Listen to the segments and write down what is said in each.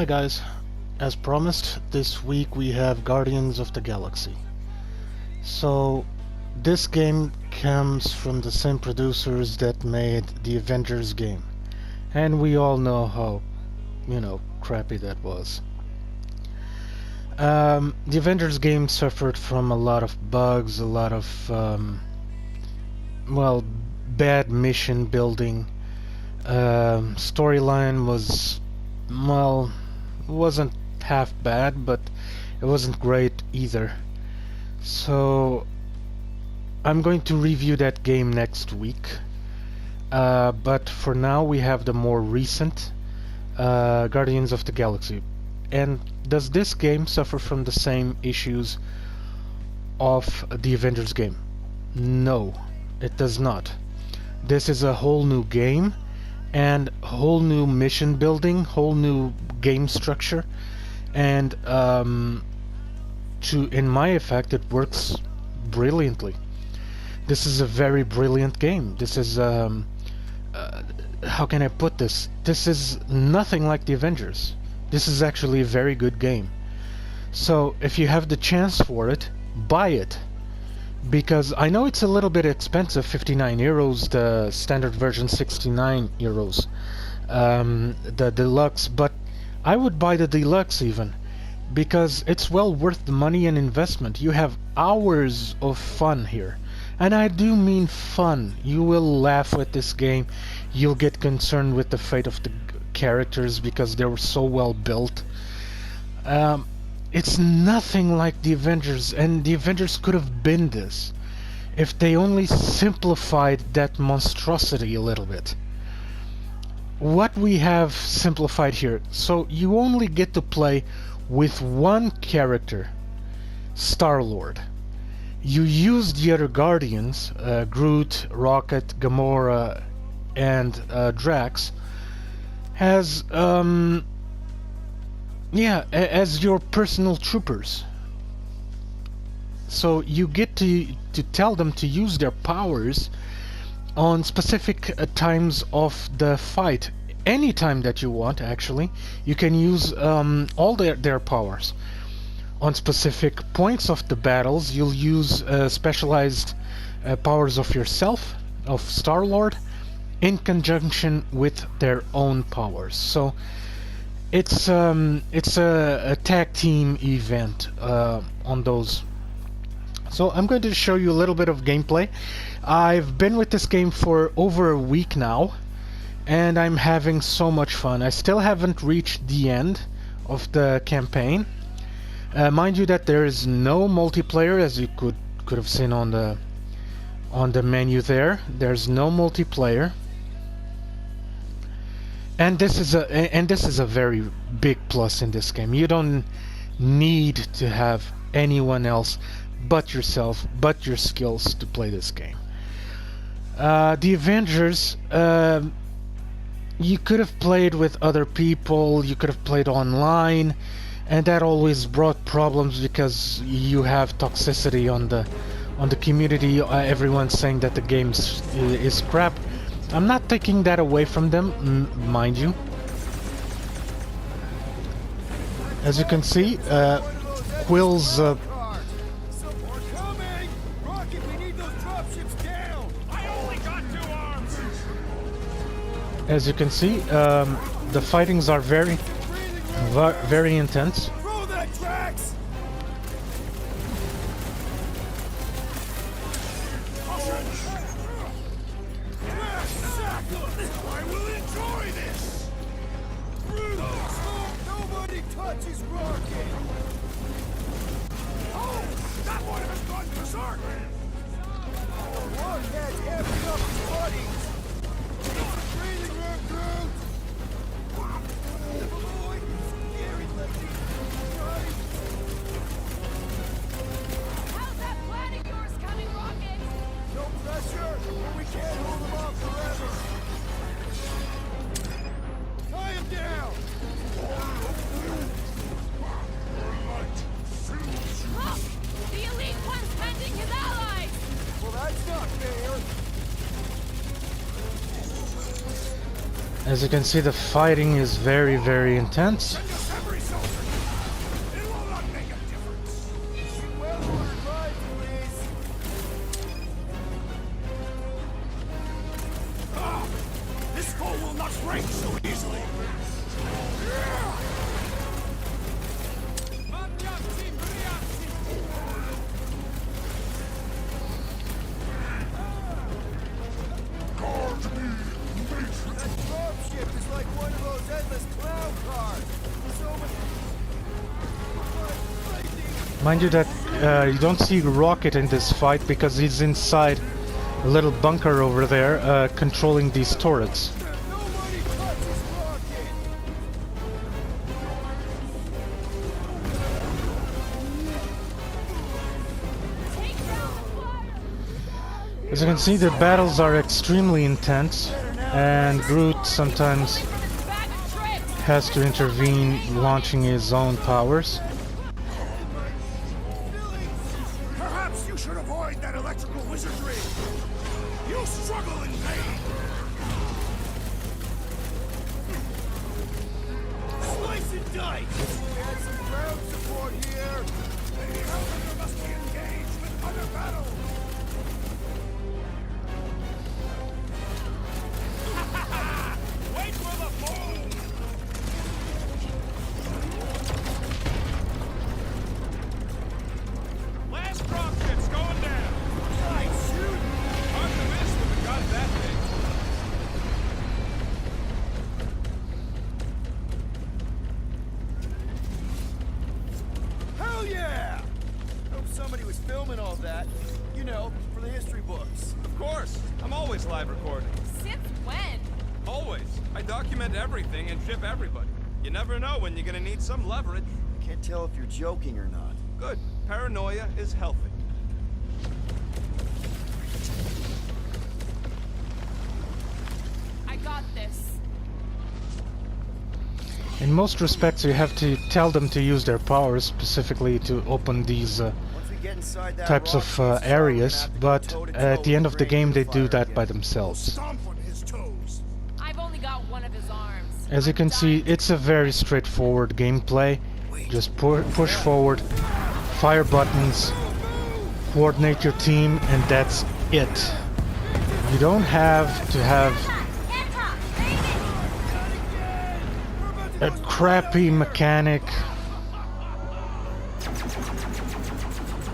Hi guys, as promised, this week we have Guardians of the Galaxy. So, this game comes from the same producers that made the Avengers game. And we all know how, crappy that was. The Avengers game suffered from a lot of bugs, a lot of, bad mission building. Storyline wasn't half bad, but it wasn't great either. So I'm going to review that game next week. But for now we have the more recent Guardians of the Galaxy. And does this game suffer from the same issues of the Avengers game? No, it does not. This is a whole new game and whole new mission building, whole new game structure, and in my effect it works brilliantly. This is a very brilliant game. This is how can I put this? This is nothing like the Avengers. This is actually a very good game. So if you have the chance for it, buy it. Because I know it's a little bit expensive, 59 euros, the standard version 69 euros, the deluxe, but I would buy the deluxe even, because it's well worth the money and investment. You have hours of fun here, and I do mean fun. You will laugh with this game, you'll get concerned with the fate of the characters because they were so well built. It's nothing like the Avengers, and the Avengers could have been this if they only simplified that monstrosity a little bit. What we have simplified here, so you only get to play with one character, Star-Lord. You use the other Guardians, Groot, Rocket, Gamora, and Drax, as as your personal troopers. So you get to tell them to use their powers on specific times of the fight. Any time that you want, actually. You can use all their powers. On specific points of the battles, you'll use specialized powers of yourself, of Star-Lord, in conjunction with their own powers. So it's a tag team event on those. So I'm going to show you a little bit of gameplay. I've been with this game for over a week now, and I'm having so much fun. I still haven't reached the end of the campaign. Mind you that there is no multiplayer, as you could have seen on the menu there. There's no multiplayer. And this is a very big plus in this game. You don't need to have anyone else but yourself, but your skills to play this game. The Avengers, you could have played with other people, you could have played online, and that always brought problems because you have toxicity on the community. Everyone's saying that the game is crap. I'm not taking that away from them, mind you. As you can see, Quill's as you can see, the fightings are very intense. As you can see, the fighting is very intense. Mind you that you don't see Rocket in this fight because he's inside a little bunker over there controlling these turrets. As you can see, the battles are extremely intense, and Groot sometimes has to intervene, launching his own powers. Perhaps you should avoid that electrical wizardry. You struggle in pain. Slice and dice. We had some ground support here. The Hellraiser must be engaged with other battles. Wait for the boom! Last rocket's going down. Nice shoot. Hard to miss with a gun that big. Hell yeah! Hope somebody was filming all that. You know, for the history books. Of course. I'm always live recording. Since when? Always. I document everything and ship everybody. You never know when you're gonna need some leverage. Can't tell if you're joking or not. Good. Paranoia is healthy. I got this. In most respects, you have to tell them to use their powers, specifically to open these Once we get inside that types rock, of we'll start areas, mapping but toe-to-toe at the end with of the Green game they Fire do that again. by themselves. Stomp on his toes. I've only got one of his arms. As you I'm can see, dying. it's a very straightforward gameplay. Just push forward, fire buttons, coordinate your team, and that's it. You don't have to have a crappy mechanic.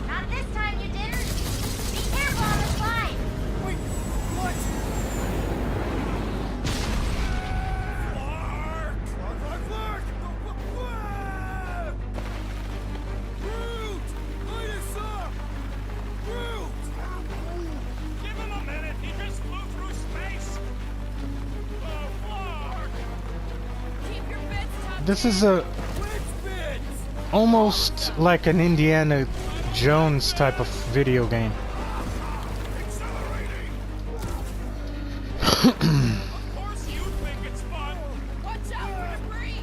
Not this time you didn't. Be careful on the slide. Wait, what? Clark! Groot! Light us up! Groot! Give him a minute, he just flew through space! Oh, Clark! Keep your bits tucked This in. is a Which bits? almost like an Indiana Jones type of video game. Accelerating! Of course you think it's fun! Watch out for debris.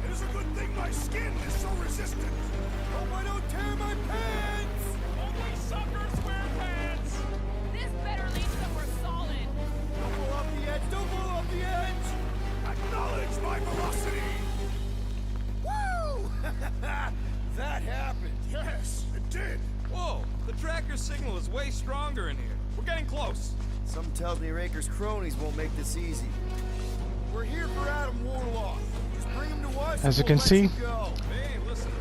It is a good thing my skin is so resistant. Hope I don't tear my pants! Only suckers wear pants! This better lead somewhere solid. Don't blow up the edge! Don't blow up the edge! Acknowledge my velocity! Woo! That happened! Yes, it did! Whoa! The tracker signal is way stronger in here. We're getting close. Some Telltale Raker's cronies won't make this easy. We're here for Adam Warlock. Just bring him to us. As you and can we'll see, let you go. Hey, listen.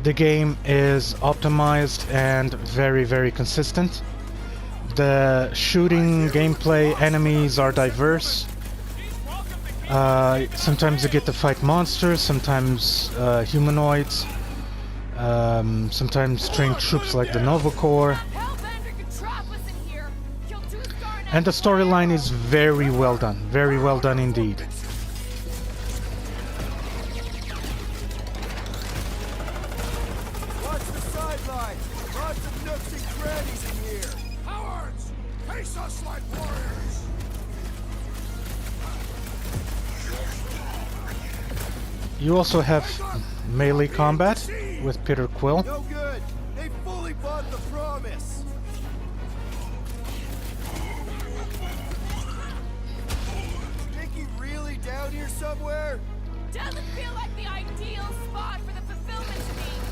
the game is optimized and very, very consistent. The shooting gameplay enemies are diverse. Sometimes you get to fight monsters, sometimes humanoids, sometimes trained troops like the Nova Corps. Hellbender could trap us in here. Kill two-star And the storyline is very well done indeed. Watch the sidelines. Lots of nooks and crannies in here. Cowards! Face us like warriors! You also have melee combat with Peter Quill. No good. They fully bought the promise. Think he really down here somewhere? doesn't feel like the ideal spot for the fulfillment scheme.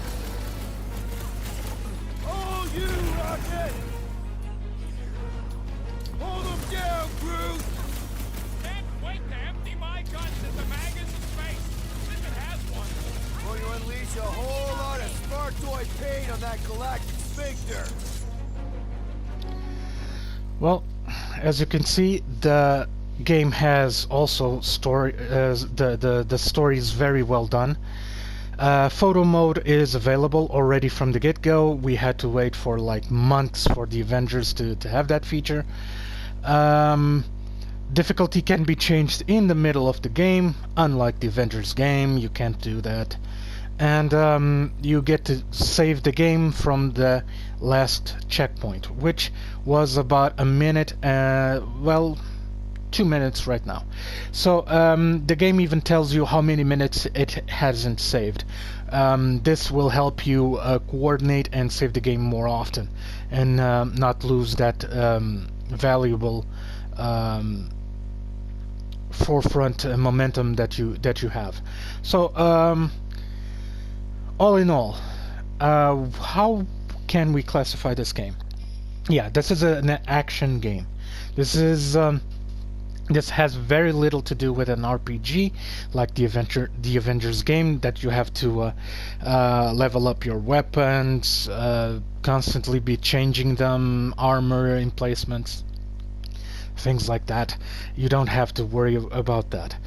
Oh, you rocket! Hold them down, Groot! Can't wait to empty my guns at the mag is in space. If it has one. Going to unleash a whole lot of Spartoid pain on that galactic sphincter. Well, as you can see, the game has also story. The story is very well done. Photo mode is available already from the get-go. We had to wait for like months for the Avengers to have that feature. Difficulty can be changed in the middle of the game. Unlike the Avengers game, you can't do that. And you get to save the game from the last checkpoint, which was about a minute, well, 2 minutes right now. So the game even tells you how many minutes it hasn't saved. This will help you coordinate and save the game more often, and not lose that valuable forefront momentum that you have. So all in all, how can we classify this game? Yeah, this is an action game. This is this has very little to do with an RPG like the Avengers game, that you have to level up your weapons, constantly be changing them, armor emplacements, things like that. You don't have to worry about that.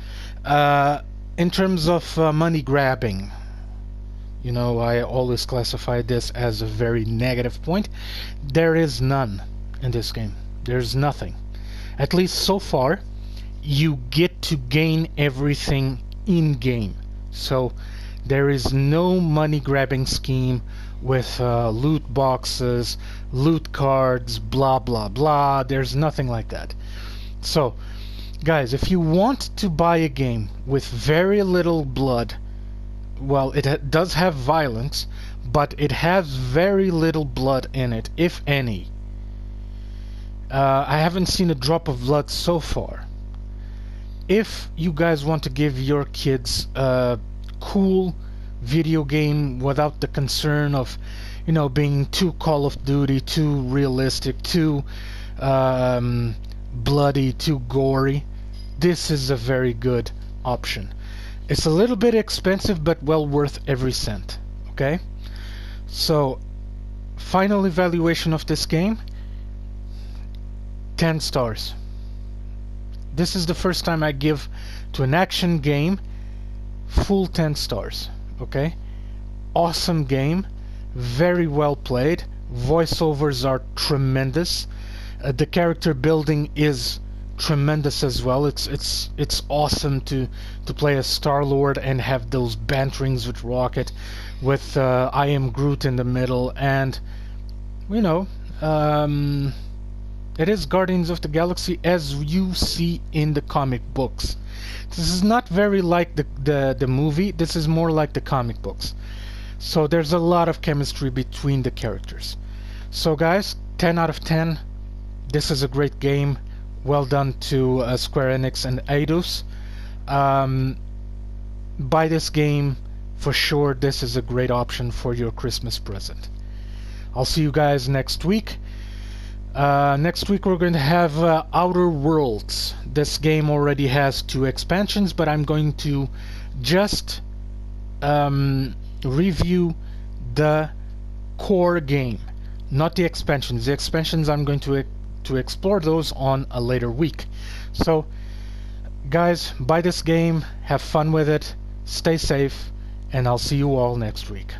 In terms of money grabbing, you know, I always classify this as a very negative point. There is none in this game. There's nothing. At least so far, you get to gain everything in-game. So there is no money-grabbing scheme with loot boxes, loot cards, blah blah blah. There's nothing like that. So, guys, if you want to buy a game with very little blood, well, it does have violence, but it has very little blood in it, if any. I haven't seen a drop of blood so far. If you guys want to give your kids a cool video game without the concern of, you know, being too Call of Duty, too realistic, too bloody, too gory, this is a very good option. It's a little bit expensive, but well worth every cent. Okay? So, final evaluation of this game, 10 stars. This is the first time I give to an action game full 10 stars. Okay? Awesome game, very well played, voiceovers are tremendous, the character building is tremendous as well. It's awesome to play as Star-Lord and have those banterings with Rocket, with I Am Groot in the middle, and you know, it is Guardians of the Galaxy as you see in the comic books. This is not very like the movie. This is more like the comic books. So there's a lot of chemistry between the characters. So guys, 10 out of 10. This is a great game. Well done to Square Enix and Eidos. Buy this game for sure. This is a great option for your Christmas present. I'll see you guys next week. Next week we're going to have Outer Worlds. This game already has 2 expansions, but I'm going to just review the core game, not the expansions. The expansions I'm going to explore those on a later week. So guys, buy this game, have fun with it, stay safe, and I'll see you all next week.